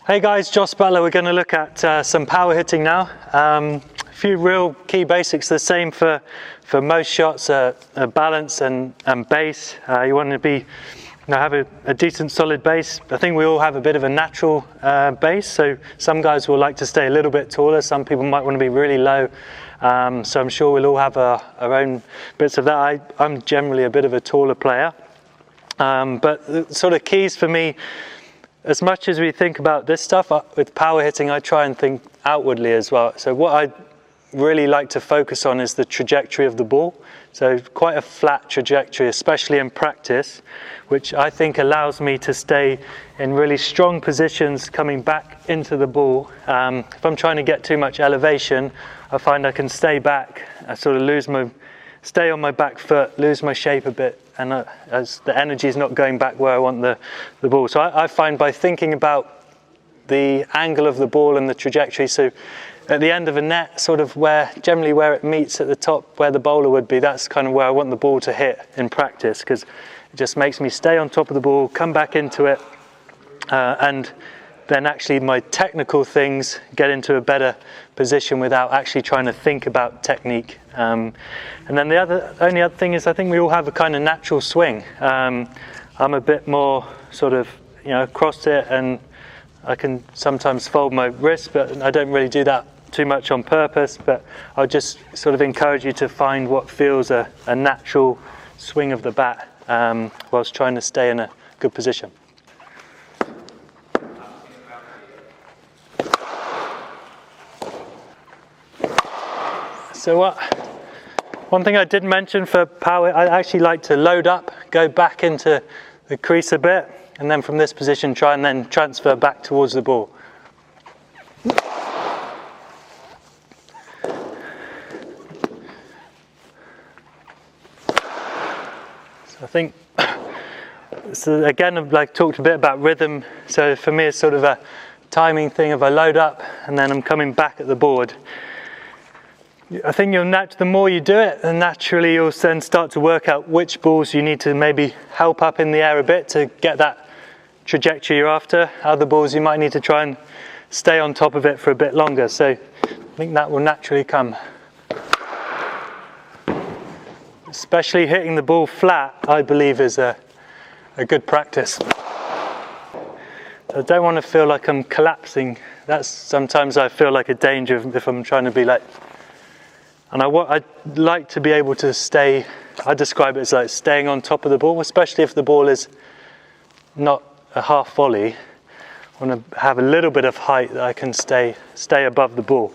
Hey guys, Jos Buttler. We're going to look at some power hitting now. A few real key basics, the same for most shots, balance and base. You want to be, have a decent solid base. I think we all have a bit of a natural base, so some guys will like to stay a little bit taller, some people might want to be really low. So I'm sure we'll all have our own bits of that. I'm generally a bit of a taller player. But the sort of keys for me, as much as we think about this stuff with power hitting, I try and think outwardly as well. So what I really like to focus on is the trajectory of the ball. So quite a flat trajectory, especially in practice, which I think allows me to stay in really strong positions coming back into the ball. If I'm trying to get too much elevation, I find I can stay back. I sort of stay on my back foot, lose my shape a bit, and as the energy is not going back where I want the ball. So I find by thinking about the angle of the ball and the trajectory, so at the end of a net, sort of generally where it meets at the top, where the bowler would be, that's kind of where I want the ball to hit in practice, because it just makes me stay on top of the ball, come back into it, and then actually my technical things get into a better position without actually trying to think about technique. And then the only other thing is I think we all have a kind of natural swing. I'm a bit more sort of, across it, and I can sometimes fold my wrist, but I don't really do that too much on purpose. But I'll just sort of encourage you to find what feels a natural swing of the bat whilst trying to stay in a good position. So one thing I did mention for power, I actually like to load up, go back into the crease a bit, and then from this position try and then transfer back towards the ball. So I think, so again, I've talked a bit about rhythm. So for me it's sort of a timing thing. If I load up and then I'm coming back at the board, I think the more you do it, then naturally you'll then start to work out which balls you need to maybe help up in the air a bit to get that trajectory you're after. Other balls you might need to try and stay on top of it for a bit longer. So I think that will naturally come. Especially hitting the ball flat, I believe, is a good practice. I don't want to feel like I'm collapsing. That's sometimes I feel like a danger if I'm trying to be like. And I'd like to be able to stay, I describe it as like staying on top of the ball, especially if the ball is not a half volley. I want to have a little bit of height that I can stay above the ball.